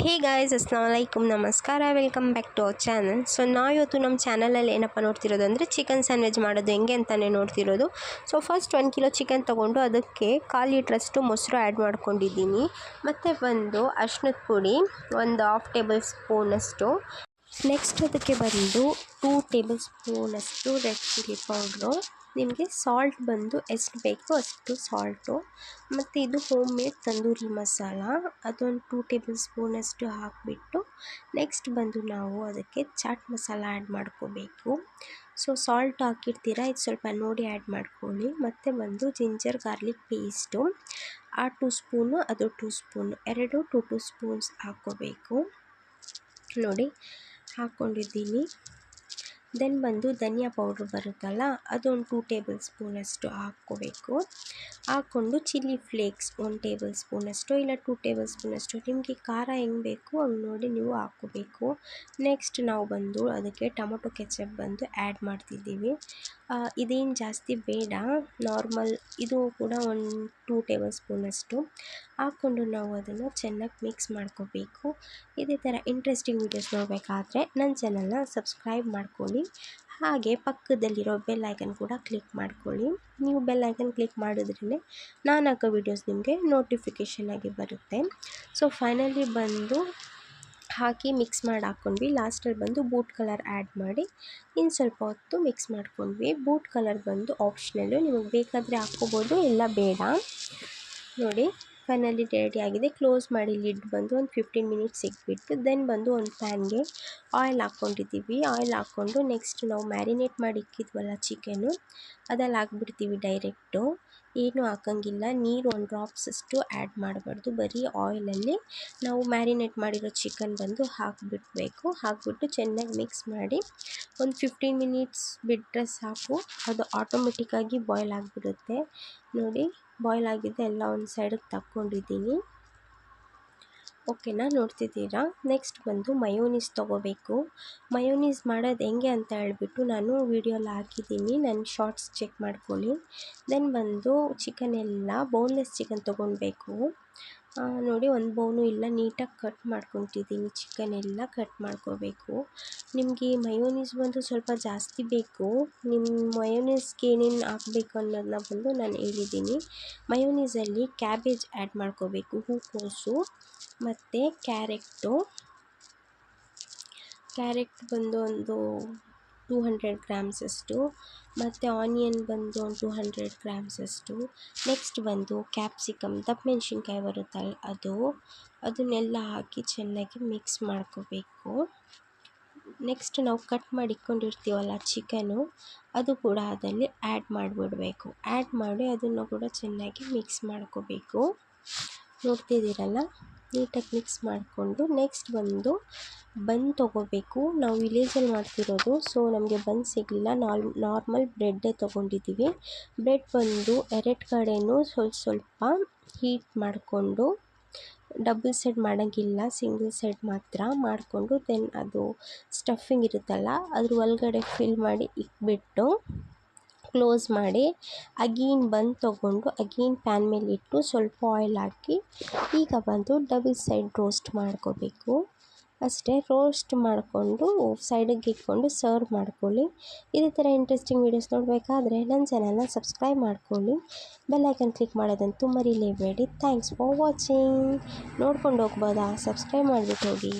Hey guys, ಅಸ್ಸಲಾಮು ಅಲೈಕುಮ್, ನಮಸ್ಕಾರ. Welcome back to our channel. So ನಾವು ಇವತ್ತು ನಮ್ಮ ಚಾನಲಲ್ಲಿ ಏನಪ್ಪ ನೋಡ್ತಿರೋದು ಅಂದರೆ ಚಿಕನ್ ಸ್ಯಾಂಡ್ವಿಚ್ ಮಾಡೋದು ಹೆಂಗೆ ಅಂತಲೇ ನೋಡ್ತಿರೋದು. ಸೊ ಫಸ್ಟ್ 1 ಕಿಲೋ ಚಿಕನ್ ತೊಗೊಂಡು ಅದಕ್ಕೆ 1/4 ಲೀಟ್ರಷ್ಟು ಮೊಸರು ಆ್ಯಡ್ ಮಾಡ್ಕೊಂಡಿದ್ದೀನಿ. ಮತ್ತು ಬಂದು ಅರಿಶಿಣದ ಪುಡಿ ಒಂದು 1/2 ಟೇಬಲ್ ಸ್ಪೂನಷ್ಟು. ನೆಕ್ಸ್ಟ್ ಅದಕ್ಕೆ ಬಂದು 2 ಟೇಬಲ್ ಸ್ಪೂನಷ್ಟು ರೆಡ್ ಚಿಲ್ಲಿ ಪೌಡ್ರು. ನಿಮಗೆ ಸಾಲ್ಟ್ ಬಂದು ಎಷ್ಟು ಬೇಕೋ ಅಷ್ಟು ಸಾಲ್ಟು. ಮತ್ತು ಇದು ಹೋಮ್ ಮೇಡ್ ತಂದೂರಿ ಮಸಾಲ, ಅದೊಂದು 2 ಟೇಬಲ್ ಸ್ಪೂನಷ್ಟು ಹಾಕಿಬಿಟ್ಟು ನೆಕ್ಸ್ಟ್ ಬಂದು ನಾವು ಅದಕ್ಕೆ ಚಾಟ್ ಮಸಾಲ ಆ್ಯಡ್ ಮಾಡ್ಕೋಬೇಕು. ಸೊ ಸಾಲ್ಟ್ ಹಾಕಿರ್ತೀರ, ಇದು ಸ್ವಲ್ಪ ನೋಡಿ ಆ್ಯಡ್ ಮಾಡ್ಕೊಳ್ಳಿ. ಮತ್ತು ಬಂದು ಜಿಂಜರ್ ಗಾರ್ಲಿಕ್ ಪೇಸ್ಟು 2 ಸ್ಪೂನು, ಅದು 2 ಸ್ಪೂನು, 2 ಸ್ಪೂನ್ಸ್ ಹಾಕ್ಕೋಬೇಕು. ನೋಡಿ ಹಾಕ್ಕೊಂಡಿದ್ದೀನಿ. ದೆನ್ ಬಂದು ಧನಿಯಾ ಪೌಡ್ರ್ ಬರುತ್ತಲ್ಲ, ಅದೊಂದು 2 ಟೇಬಲ್ ಸ್ಪೂನಷ್ಟು ಹಾಕ್ಕೋಬೇಕು. ಹಾಕ್ಕೊಂಡು ಚಿಲ್ಲಿ ಫ್ಲೇಕ್ಸ್ 1 ಟೇಬಲ್ ಸ್ಪೂನಷ್ಟು ಇಲ್ಲ 2 ಟೇಬಲ್ ಸ್ಪೂನಷ್ಟು, ನಿಮಗೆ ಖಾರ ಹೆಂಗೆ ಬೇಕು ಹಂಗೆ ನೋಡಿ ನೀವು ಹಾಕ್ಕೋಬೇಕು. ನೆಕ್ಸ್ಟ್ ನಾವು ಬಂದು ಅದಕ್ಕೆ ಟೊಮೊಟೊ ಕೆಚಪ್ ಬಂದು ಆ್ಯಡ್ ಮಾಡ್ತಿದ್ದೀವಿ. ಇದೇನು ಜಾಸ್ತಿ ಬೇಡ, ನಾರ್ಮಲ್ ಇದು ಕೂಡ ಒಂದು 2 ಟೇಬಲ್ ಸ್ಪೂನಷ್ಟು ಹಾಕ್ಕೊಂಡು ನಾವು ಅದನ್ನು ಚೆನ್ನಾಗಿ ಮಿಕ್ಸ್ ಮಾಡ್ಕೋಬೇಕು. ಇದೇ ಥರ ಇಂಟ್ರೆಸ್ಟಿಂಗ್ ವೀಡಿಯೋಸ್ ನೋಡಬೇಕಾದ್ರೆ ನನ್ನ ಚಾನಲ್ನ ಸಬ್ಸ್ಕ್ರೈಬ್ ಮಾಡ್ಕೊಳ್ಳಿ. ಹಾಗೆ ಪಕ್ಕದಲ್ಲಿರೋ ಬೆಲ್ ಐಕನ್ ಕೂಡ ಕ್ಲಿಕ್ ಮಾಡ್ಕೊಳ್ಳಿ. ನೀವು ಬೆಲ್ ಐಕನ್ ಕ್ಲಿಕ್ ಮಾಡಿದ್ರೇ ನಾನು ಹಾಕೋ ವೀಡಿಯೋಸ್ ನಿಮಗೆ ನೋಟಿಫಿಕೇಷನ್ ಆಗಿ ಬರುತ್ತೆ. ಸೊ ಫೈನಲಿ ಬಂದು ಹಾಕಿ ಮಿಕ್ಸ್ ಮಾಡಿ ಹಾಕ್ಕೊಂಡ್ವಿ. ಲಾಸ್ಟಲ್ಲಿ ಬಂದು ಬೂಟ್ ಕಲರ್ ಆ್ಯಡ್ ಮಾಡಿ ಇನ್ನು ಸ್ವಲ್ಪ ಹೊತ್ತು ಮಿಕ್ಸ್ ಮಾಡ್ಕೊಂಡ್ವಿ. ಬೂಟ್ ಕಲರ್ ಬಂದು ಆಪ್ಷನಲ್ಲು, ನಿಮಗೆ ಬೇಕಾದರೆ ಹಾಕ್ಕೋಬೋದು, ಇಲ್ಲ ಬೇಡ. ನೋಡಿ ಫೈನಲಿ ರೆಡಿ ಆಗಿದೆ. ಕ್ಲೋಸ್ ಮಾಡಿ ಲಿಡ್ ಬಂದು ಒಂದು 15 ಮಿನಿಟ್ಸ್ ಇಟ್ಬಿಟ್ಟು ದೆನ್ ಬಂದು ಒಂದು ಪ್ಯಾನ್ಗೆ ಆಯಿಲ್ ಹಾಕ್ಕೊಂಡಿದ್ದೀವಿ. ಆಯಿಲ್ ಹಾಕ್ಕೊಂಡು ನೆಕ್ಸ್ಟ್ ನಾವು ಮ್ಯಾರಿನೇಟ್ ಮಾಡಿ ಇಕ್ಕಿದ್ವಲ್ಲ ಚಿಕನ್ನು, ಅದಲ್ಲಿ ಹಾಕ್ಬಿಡ್ತೀವಿ ಡೈರೆಕ್ಟು, ಏನೂ ಹಾಕೋಂಗಿಲ್ಲ. ನೀರು 1 ಡ್ರಾಪ್ಸಷ್ಟು ಆ್ಯಡ್ ಮಾಡಬಾರ್ದು, ಬರೀ ಆಯಿಲಲ್ಲಿ ನಾವು ಮ್ಯಾರಿನೇಟ್ ಮಾಡಿರೋ ಚಿಕನ್ ಬಂದು ಹಾಕಿಬಿಡ್ಬೇಕು. ಹಾಕಿಬಿಟ್ಟು ಚೆನ್ನಾಗಿ ಮಿಕ್ಸ್ ಮಾಡಿ ಒಂದು 15 ಮಿನಿಟ್ಸ್ ಬಿಟ್ಟರೆ ಸಾಕು, ಅದು ಆಟೋಮೆಟಿಕ್ಕಾಗಿ ಬಾಯ್ಲ್ ಆಗಿಬಿಡುತ್ತೆ. ನೋಡಿ ಬಾಯ್ಲ್ ಆಗಿದೆ, ಎಲ್ಲ ಒಂದು ಸೈಡಿಗೆ ತಕ್ಕೊಂಡಿದ್ದೀನಿ. ಓಕೆನಾ, ನೋಡ್ತಿದ್ದೀರಾ. ನೆಕ್ಸ್ಟ್ ಬಂದು ಮಯೋನೀಸ್ ತೊಗೋಬೇಕು. ಮಯೋನೀಸ್ ಮಾಡೋದು ಹೆಂಗೆ ಅಂತ ಹೇಳ್ಬಿಟ್ಟು ನಾನು ವೀಡಿಯೋಲ್ಲಿ ಹಾಕಿದ್ದೀನಿ, ನನ್ನ ಶಾರ್ಟ್ಸ್ ಚೆಕ್ ಮಾಡ್ಕೊಳ್ಳಿ. ದೆನ್ ಬಂದು ಚಿಕನ್ ಎಲ್ಲ ಬೋನ್ಲೆಸ್ ಚಿಕನ್ ತೊಗೊಳ್ಬೇಕು. ನೋಡಿ ಒಂದು ಬೋನು ಇಲ್ಲ, ನೀಟಾಗಿ ಕಟ್ ಮಾಡ್ಕೊತಿದ್ದೀನಿ. ಚಿಕನ್ ಎಲ್ಲ ಕಟ್ ಮಾಡ್ಕೋಬೇಕು. ನಿಮಗೆ ಮಯೋನೀಸ್ ಬಂದು ಸ್ವಲ್ಪ ಜಾಸ್ತಿ ಬೇಕು. ನಿಮ್ಮ ಮಯೋನೀಸ್ಗೆ ಏನೇನು ಹಾಕಬೇಕು ಅನ್ನೋದನ್ನ ಬಂದು ನಾನು ಹೇಳಿದ್ದೀನಿ. ಮಯೋನೀಸಲ್ಲಿ ಕ್ಯಾಬೇಜ್ ಆ್ಯಡ್ ಮಾಡ್ಕೋಬೇಕು, ಹೂಕೋಸು ಮತ್ತು ಕ್ಯಾರೆಟ್ ಬಂದು ಒಂದು 200 ಗ್ರಾಮ್ಸಷ್ಟು, ಮತ್ತು ಆನಿಯನ್ ಬಂದು ಒಂದು 200 ಗ್ರಾಮ್ಸಷ್ಟು. ನೆಕ್ಸ್ಟ್ ಬಂದು ಕ್ಯಾಪ್ಸಿಕಮ್, ದಪ್ಪ ಮೆಣಸಿನ್ಕಾಯಿ ಬರುತ್ತಲ್ಲ ಅದನ್ನೆಲ್ಲ ಹಾಕಿ ಚೆನ್ನಾಗಿ ಮಿಕ್ಸ್ ಮಾಡ್ಕೋಬೇಕು. ನೆಕ್ಸ್ಟ್ ನಾವು ಕಟ್ ಮಾಡಿ ಇಟ್ಕೊಂಡಿರ್ತೀವಲ್ಲ ಚಿಕನು, ಅದು ಕೂಡ ಅದರಲ್ಲಿ ಆ್ಯಡ್ ಮಾಡಿಬಿಡಬೇಕು. ಆ್ಯಡ್ ಮಾಡಿ ಅದನ್ನು ಕೂಡ ಚೆನ್ನಾಗಿ ಮಿಕ್ಸ್ ಮಾಡ್ಕೋಬೇಕು. ನೋಡ್ತಿದ್ದೀರಲ್ಲ, ನೀಟಾಗಿ ಮಿಕ್ಸ್ ಮಾಡಿಕೊಂಡು ನೆಕ್ಸ್ಟ್ ಬಂದು ಬನ್ ತೊಗೋಬೇಕು. ನಾವು ವಿಲೇಜಲ್ಲಿ ಮಾಡ್ತಿರೋದು, ಸೊ ನಮಗೆ ಬನ್ ಸಿಗಲಿಲ್ಲ, ನಾರ್ಮಲ್ ಬ್ರೆಡ್ಡೇ ತೊಗೊಂಡಿದ್ದೀವಿ. ಬ್ರೆಡ್ ಬಂದು 2 ಕಡೆಯೂ ಸ್ವಲ್ಪ ಹೀಟ್ ಮಾಡಿಕೊಂಡು, ಡಬಲ್ ಸೈಡ್ ಮಾಡೋಂಗಿಲ್ಲ, ಸಿಂಗಲ್ ಸೈಡ್ ಮಾತ್ರ ಮಾಡಿಕೊಂಡು ದೆನ್ ಅದು ಸ್ಟಫಿಂಗ್ ಇರುತ್ತಲ್ಲ ಅದ್ರ ಒಳಗಡೆ ಫಿಲ್ ಮಾಡಿ ಇಟ್ಬಿಟ್ಟು ಕ್ಲೋಸ್ ಮಾಡಿ ಅಗೇನ್ ಬನ್ ತೊಗೊಂಡು ಅಗೇನ್ ಪ್ಯಾನ್ ಮೇಲೆ ಇಟ್ಟು ಸ್ವಲ್ಪ ಆಯಿಲ್ ಹಾಕಿ ಈಗ ಬಂದು ಡಬಲ್ ಸೈಡ್ ರೋಸ್ಟ್ ಮಾಡ್ಕೋಬೇಕು. ಅಷ್ಟೇ, ರೋಸ್ಟ್ ಮಾಡಿಕೊಂಡು ಸೈಡಿಗೆ ಇಟ್ಕೊಂಡು ಸರ್ವ್ ಮಾಡ್ಕೊಳ್ಳಿ. ಇದೇ ಥರ ಇಂಟ್ರೆಸ್ಟಿಂಗ್ ವೀಡಿಯೋಸ್ ನೋಡಬೇಕಾದ್ರೆ ನನ್ನ ಚಾನಲ್ನ ಸಬ್ಸ್ಕ್ರೈಬ್ ಮಾಡ್ಕೊಳ್ಳಿ. ಬೆಲ್ ಐಕನ್ ಕ್ಲಿಕ್ ಮಾಡೋದಂತೂ ಮರೀಲೇಬೇಡಿ. Thanks for watching. ನೋಡ್ಕೊಂಡು ಹೋಗ್ಬೋದಾ? ಸಬ್ಸ್ಕ್ರೈಬ್ ಮಾಡಿಬಿಟ್ಟು ಹೋಗಿ.